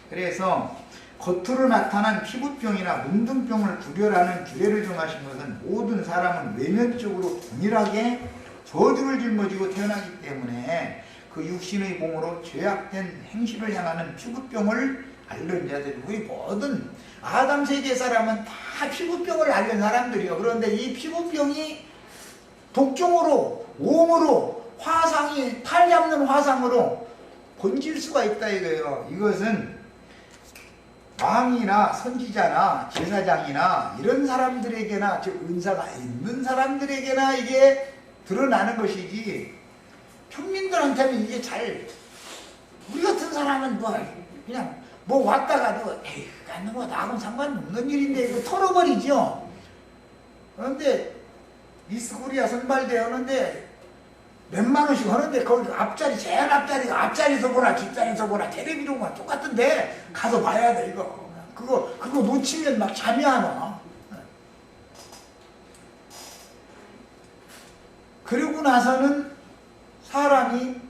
그래서 겉으로 나타난 피부병이나 문둥병을 구별하는 규례를 정하신 것은 모든 사람은 외면적으로 동일하게 저주를 짊어지고 태어나기 때문에 그 육신의 공으로 죄악된 행실을 향하는 피부병을 앓는 자들이 우리 모든 아담 세계 사람은 다 피부병을 앓는 사람들이요. 그런데 이 피부병이 독종으로 몸으로 화상이 탈 잡는 화상으로 번질 수가 있다 이거예요. 이것은 왕이나 선지자나 제사장이나 이런 사람들에게나 즉 은사가 있는 사람들에게나 이게 드러나는 것이지 평민들한테는 이게 잘 우리 같은 사람은 뭐 그냥 뭐 왔다가도 에이 갖는 거 나하고는 상관없는 일인데 이거 털어버리죠. 그런데 미스 코리아 선발대 하는데 몇만 원씩 하는데 거기 앞자리 제일 앞자리가 앞자리에서 보나 뒷자리에서 보나 텔레비전 과 똑같은데 가서 봐야 돼 이거. 그거 놓치면 막 잠이 안 와. 그러고 나서는 사람이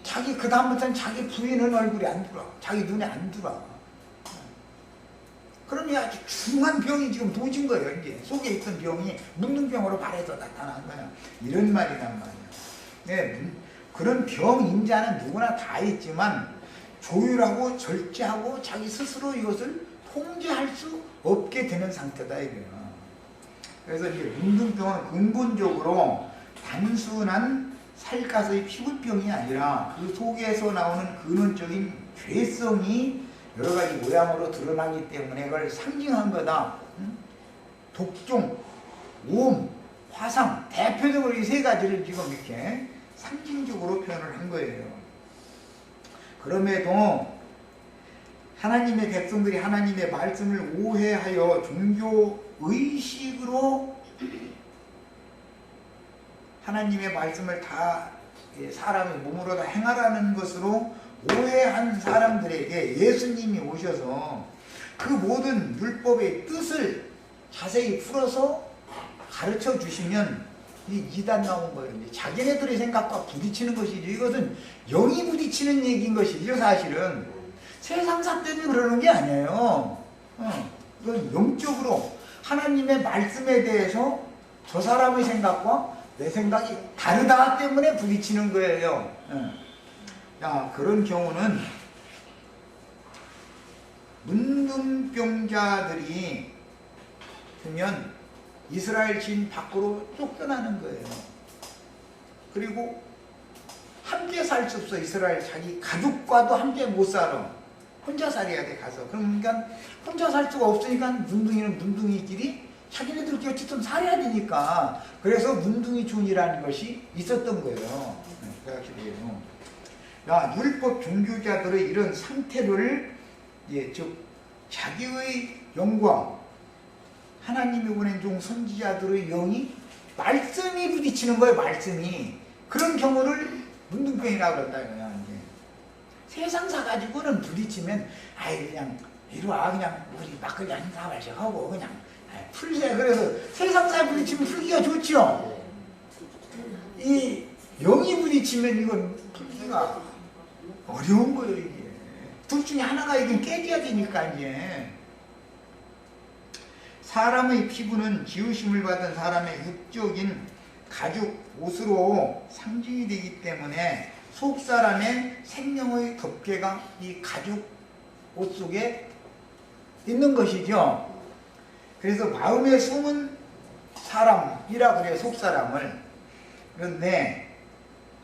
자기 그다음부터는 자기 부인은 얼굴이 안 들어. 자기 눈에 안 들어. 그러면 아주 중한 병이 지금 도진 거예요. 이제 속에 있던 병이 문둥병으로 발해서 나타난 거예요. 이런 말이란 말이에요. 네, 그런 병 인자는 누구나 다 있지만 조율하고 절제하고 자기 스스로 이것을 통제할 수 없게 되는 상태다 이거예요. 그래서 이제 문둥병은 근본적으로 단순한 살갗의 피부병이 아니라 그 속에서 나오는 근원적인 죄성이 여러 가지 모양으로 드러나기 때문에 그걸 상징한 거다. 독종, 오음, 화상, 대표적으로 이 세 가지를 지금 이렇게 상징적으로 표현을 한 거예요. 그럼에도 하나님의 백성들이 하나님의 말씀을 오해하여 종교의식으로 하나님의 말씀을 다 사람의 몸으로 다 행하라는 것으로 오해한 사람들에게 예수님이 오셔서 그 모든 율법의 뜻을 자세히 풀어서 가르쳐 주시면 이 이단 나온 거예요. 자기네들의 생각과 부딪히는 것이죠. 이것은 영이 부딪히는 얘기인 것이죠. 사실은 세상사 때문에 그러는 게 아니에요. 이건 영적으로 하나님의 말씀에 대해서 저 사람의 생각과 내 생각이 다르다 때문에 부딪히는 거예요. 야, 그런 경우는 문둥병자들이 되면 이스라엘 진 밖으로 쫓겨나는 거예요. 그리고 함께 살 수 없어. 이스라엘 자기 가족과도 함께 못 살아. 혼자 살아야 돼 가서. 그러니까 혼자 살 수가 없으니까 문둥이는 문둥이끼리 자기네들끼리 어쨌든 살아야 되니까. 그래서 문둥이촌이라는 것이 있었던 거예요. 야, 율법 종교자들의 이런 상태를 즉 자기의 영광, 하나님이 보낸 종 선지자들의 영이 말씀이 부딪히는 거예요. 말씀이. 그런 경우를 문둥병이라고 그런다 이거야. 이제 세상사 가지고는 부딪히면 아이 그냥 이리 와 그냥 우리 막걸리 한 사발씩 하고 그냥 풀세. 그래서 세상사에 부딪히면 풀기가 좋죠. 이 영이 부딪히면 이건 풀기가 어려운 거예요. 이게 둘 중에 하나가 이게 깨져야 되니까. 이제 사람의 피부는 지으심을 받은 사람의 육적인 가죽 옷으로 상징이 되기 때문에 속 사람의 생명의 덮개가 이 가죽 옷 속에 있는 것이죠. 그래서 마음에 숨은 사람이라 그래요. 속 사람을. 그런데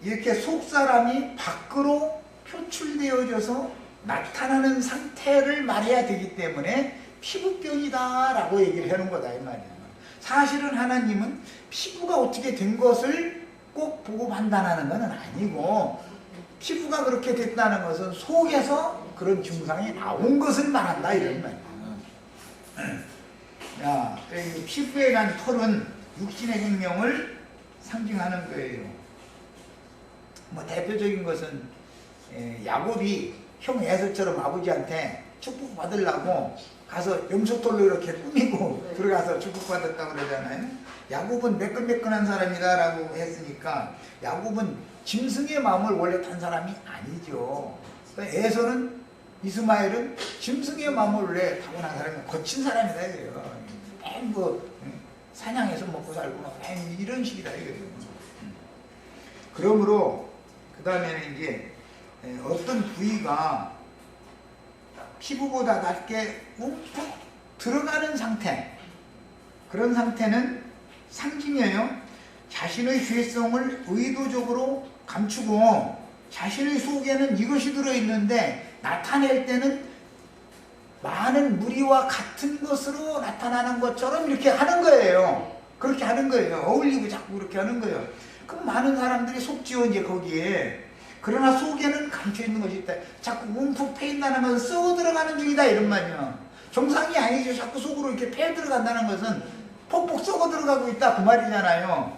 이렇게 속 사람이 밖으로 표출되어져서 나타나는 상태를 말해야 되기 때문에 피부병이다 라고 얘기를 해놓은 거다 이 말이야. 사실은 하나님은 피부가 어떻게 된 것을 꼭 보고 판단하는 것은 아니고 피부가 그렇게 됐다는 것은 속에서 그런 증상이 나온 것을 말한다 이런 말이야. 야, 이 피부에 난 털은 육신의 생명을 상징하는 거예요. 뭐 대표적인 것은 야곱이 형 에서처럼 아버지한테 축복 받으려고 가서 염소털로 이렇게 꾸미고 들어가서 축복받았다고 그러잖아요. 야곱은 매끈매끈한 사람이다 라고 했으니까 야곱은 짐승의 마음을 원래 탄 사람이 아니죠. 에서는 이스마엘은 짐승의 마음을 원래 타고난 사람이 거친 사람이다 이거예요. 뭐 사냥해서 먹고 살고 막 이런 식이다 이거예요. 그러므로 그 다음에는 이제 어떤 부위가 피부보다 낮게 움푹 들어가는 상태, 그런 상태는 상징이에요. 자신의 죄성을 의도적으로 감추고 자신의 속에는 이것이 들어있는데 나타낼 때는 많은 무리와 같은 것으로 나타나는 것처럼 이렇게 하는 거예요. 그렇게 하는 거예요. 어울리고 자꾸 그렇게 하는 거예요. 그럼 많은 사람들이 속지어 이제 거기에. 그러나 속에는 감춰 있는 것이 있다. 자꾸 움푹 패인다는 것은 썩어 들어가는 중이다 이런 말이야. 정상이 아니죠. 자꾸 속으로 이렇게 패 들어간다는 것은 폭폭 썩어 들어가고 있다 그 말이잖아요.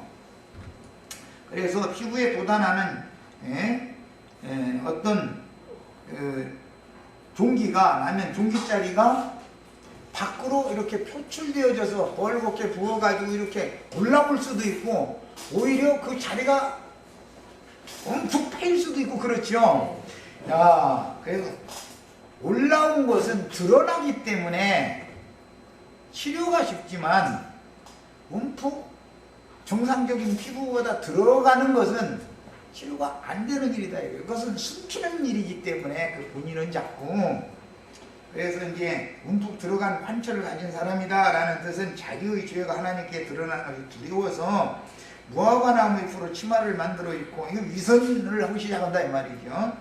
그래서 피부에 돋아나는 어떤 종기가 나면 종기자리가 밖으로 이렇게 표출되어져서 벌겋게 부어가지고 이렇게 올라올 수도 있고 오히려 그 자리가 엄청 패일 수도 있고 그렇죠. 야, 그래서 올라온 것은 드러나기 때문에 치료가 쉽지만 움푹 정상적인 피부보다 들어가는 것은 치료가 안 되는 일이다. 이것은 숨기는 일이기 때문에 그 본인은 자꾸 그래서 이제 움푹 들어간 환처를 가진 사람이다 라는 뜻은 자기의 죄가 하나님께 드러나는 것이 두려워서 무화과나무 잎으로 치마를 만들어 입고 이거 위선을 하고 시작한다 이 말이죠.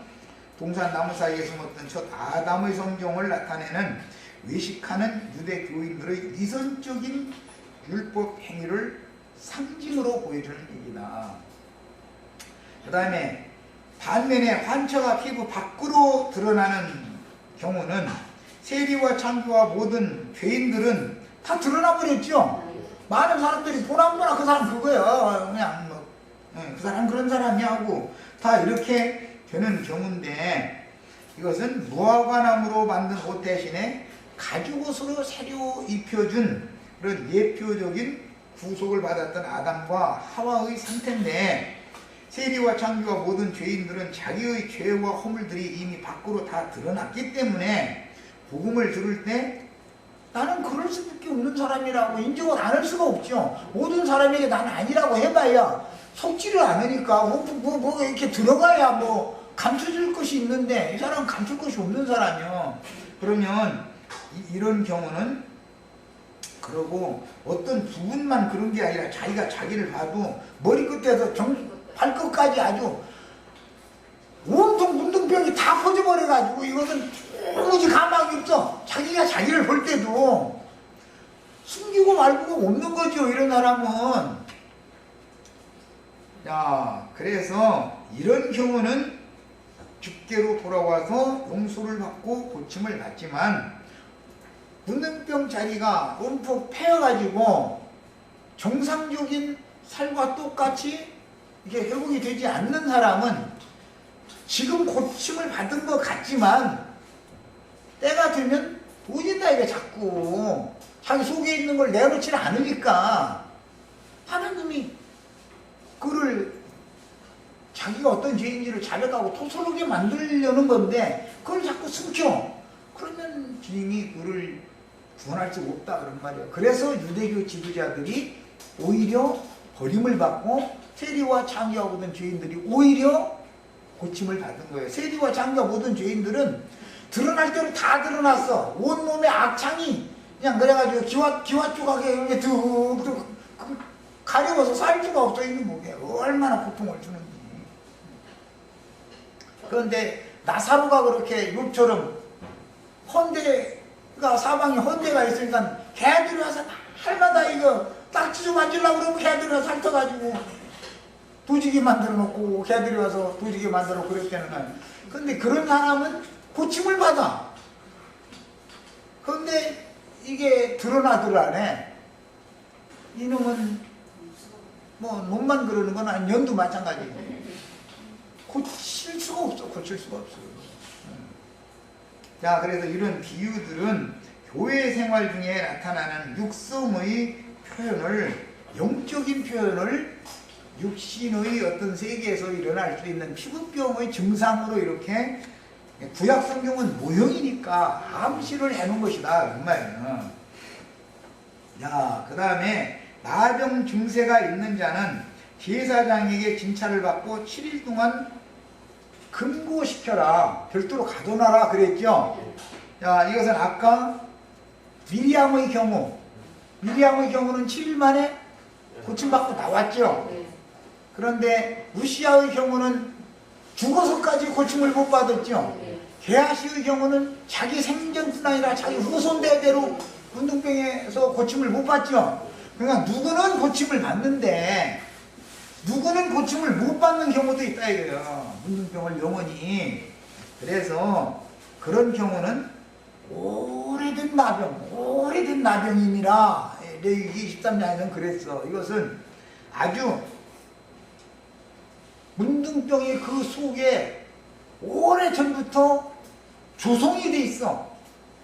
동산 나무 사이에 숨었던 첫 아담의 성종을 나타내는 외식하는 유대 교인들의 위선적인 율법 행위를 상징으로 보여주는 얘기다. 그 다음에 반면에 환처가 피부 밖으로 드러나는 경우는 세리와 창기와 모든 죄인들은 다 드러나 버렸죠. 많은 사람들이 보나 그 사람 그거야. 그냥 뭐, 그 사람 그런 사람이 하고 다 이렇게 되는 경우인데 이것은 무화과나무로 만든 옷 대신에 가죽옷으로 새로 입혀준 그런 예표적인 구속을 받았던 아담과 하와의 상태인데 세리와 창기와 모든 죄인들은 자기의 죄와 허물들이 이미 밖으로 다 드러났기 때문에 복음을 들을 때 나는 그럴 수밖에 없는 사람이라고 인정을 안 할 수가 없죠. 모든 사람에게 나는 아니라고 해봐야 속지를 않으니까 뭐 이렇게 들어가야 뭐 감춰줄 것이 있는데 이 사람은 감출 것이 없는 사람이요. 그러면 이런 경우는 그러고 어떤 부분만 그런 게 아니라 자기가 자기를 봐도 머리끝에서 발끝까지 아주 온통 문둥병이 다 퍼져버려가지고 이것은 도무지 가망이 없어. 자기가 자기를 볼 때도 숨기고 말고가 없는 거죠 이런 사람은. 자, 그래서 이런 경우는 죽게로 돌아와서 용서를 받고 고침을 받지만 문둥병 자리가 움푹 패여가지고 정상적인 살과 똑같이 이게 회복이 되지 않는 사람은 지금 고침을 받은 것 같지만 때가 되면 보인다 이게 자꾸 자기 속에 있는 걸 내놓지는 않으니까 하나님이 그를 자기가 어떤 죄인지를 자백하고 토설하게 만들려는 건데 그걸 자꾸 숨겨. 그러면 주님이 그를 구원할 수 없다 그런 말이에요. 그래서 유대교 지도자들이 오히려 버림을 받고 세리와 창기와 모든 죄인들이 오히려 고침을 받은 거예요. 세리와 창기와 모든 죄인들은 드러날 대로 다 드러났어. 온몸에 악창이 그냥 그래가지고 기와 조각에 이렇게 툭툭 가려워서 살 수가 없어 있는 목에 얼마나 고통을 주는지. 그런데 나사로가 그렇게 욥처럼 헌대가 사방에 헌대가 있으니까 개들이 와서 날마다 이거 딱지 좀 만지려고 그러면 개들이 와서 핥아가지고 도지게 만들어 놓고 개들이 와서 도지게 만들어 놓고 그랬다는 거야. 근데 그런 사람은 고침을 받아. 그런데 이게 드러나더라네. 이놈은 뭐 놈만 그러는 건 아니 년도 마찬가지고 고칠 수가 없어. 고칠 수가 없어. 자, 그래서 이런 비유들은 교회 생활 중에 나타나는 육성의 표현을 영적인 표현을 육신의 어떤 세계에서 일어날 수 있는 피부병의 증상으로 이렇게 구약 성경은 모형이니까 암시를 해놓은 것이다 이 말이에요. 자, 그 다음에 나병 증세가 있는 자는 제사장에게 진찰을 받고 7일 동안 금고시켜라. 별도로 가둬놔라 그랬죠. 자, 이것은 아까 미리암의 경우는 7일 만에 고침받고 나왔죠. 그런데 우시아의 경우는 죽어서까지 고침을 못 받았죠. 게하시의 경우는 자기 생전뿐 아니라 자기 후손 대대로 문둥병에서 고침을 못 받죠. 그러니까 누구는 고침을 받는데 누구는 고침을 못 받는 경우도 있다 이거예요. 문둥병을 영원히. 그래서 그런 경우는 오래된 나병이니라. 레위기 13장에서는 그랬어. 이것은 아주 문둥병이 그 속에 오래전부터 조성이 돼 있어.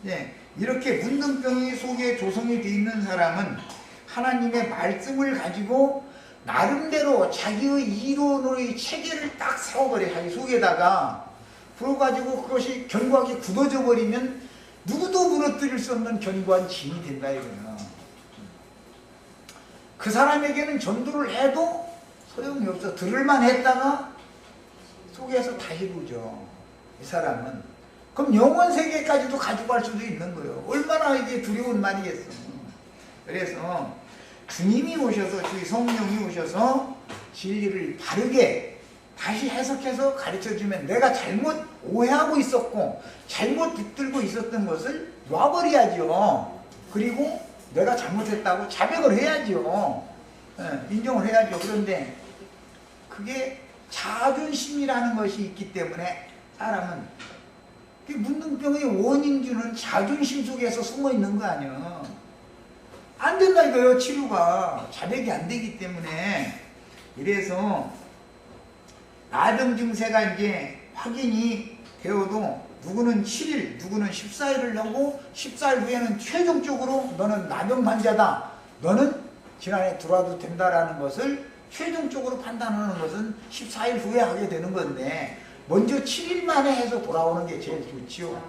예, 이렇게 문둥병이 속에 조성이 돼 있는 사람은 하나님의 말씀을 가지고 나름대로 자기의 이론의 체계를 딱 세워버려. 자기 속에다가 그래가지고 그것이 견고하게 굳어져 버리면 누구도 무너뜨릴 수 없는 견고한 짐이 된다 이거야. 그 사람에게는 전도를 해도 소용이 없어. 들을만 했다가 속에서 다 이루죠. 이 사람은. 그럼 영원 세계까지도 가지고 갈 수도 있는 거예요. 얼마나 이게 두려운 말이겠어. 그래서 주님이 오셔서, 주의 성령이 오셔서 진리를 바르게 다시 해석해서 가르쳐주면 내가 잘못 오해하고 있었고 잘못 붙들고 있었던 것을 놔버려야죠. 그리고 내가 잘못했다고 자백을 해야죠. 인정을 해야죠. 그런데 그게 자존심이라는 것이 있기 때문에 사람은 문둥병의 원인주는 자존심 속에서 숨어 있는 거 아니야. 안 된다 이거요. 치료가 자백이 안 되기 때문에. 이래서 나병 증세가 이제 확인이 되어도 누구는 7일, 누구는 14일을 하고 14일 후에는 최종적으로 너는 나병 환자다. 너는 질환에 들어와도 된다라는 것을 최종적으로 판단하는 것은 14일 후에 하게 되는 건데 먼저 7일 만에 해서 돌아오는 게 제일 좋지요.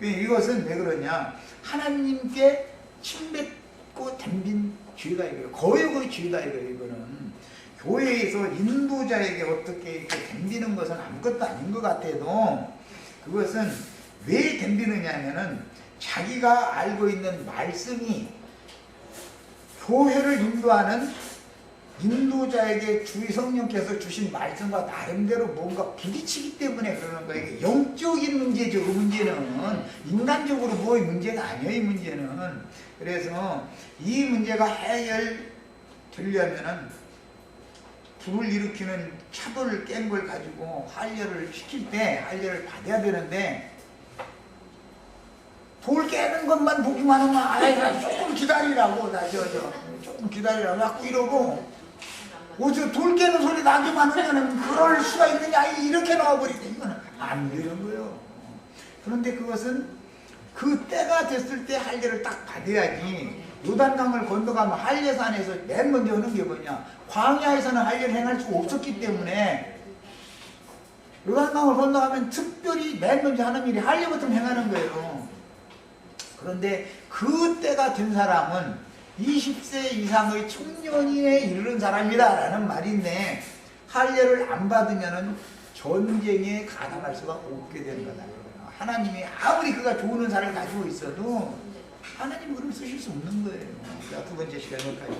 이것은 왜 그러냐. 하나님께 침뱉고 덤빈 죄다 이거예요. 거의 죄다 이거예요. 이거는 교회에서 인도자에게 어떻게 이렇게 덤비는 것은 아무것도 아닌 것 같아도 그것은 왜 덤비느냐면은 자기가 알고 있는 말씀이 교회를 인도하는 인도자에게 주의 성령께서 주신 말씀과 나름대로 뭔가 부딪히기 때문에 그러는 거예요. 이게 영적인 문제죠. 그 문제는 인간적으로 뭐의 문제가 아니에요. 이 문제는. 그래서 이 문제가 해결되려면은 불을 일으키는 차돌을 깬 걸 가지고 한려를 시킬 때 한려를 받아야 되는데 돌 깨는 것만 보기만 하면 아이가 조금 기다리라고 조금 기다리라고 자꾸 이러고 저 돌 깨는 소리 나기만 하면 그럴 수가 있느냐 이렇게 나와버리니까 이거는 안 되는 거예요. 그런데 그것은 그 때가 됐을 때 할례를 딱 받아야지. 요단강을 건너가면 할례산에서 맨 먼저 하는 게 뭐냐. 광야에서는 할례를 행할 수가 없었기 때문에 요단강을 건너가면 특별히 맨 먼저 하는 일이 할례부터 행하는 거예요. 그런데 그 때가 된 사람은 20세 이상의 청년에 이르는 사람이다 라는 말인데 할례를 안 받으면 전쟁에 가담할 수가 없게 되는 거다. 하나님이 아무리 그가 좋은 은사를 가지고 있어도 하나님 그걸 쓰실 수 없는 거예요. 자, 두 번째 시간 여기까지.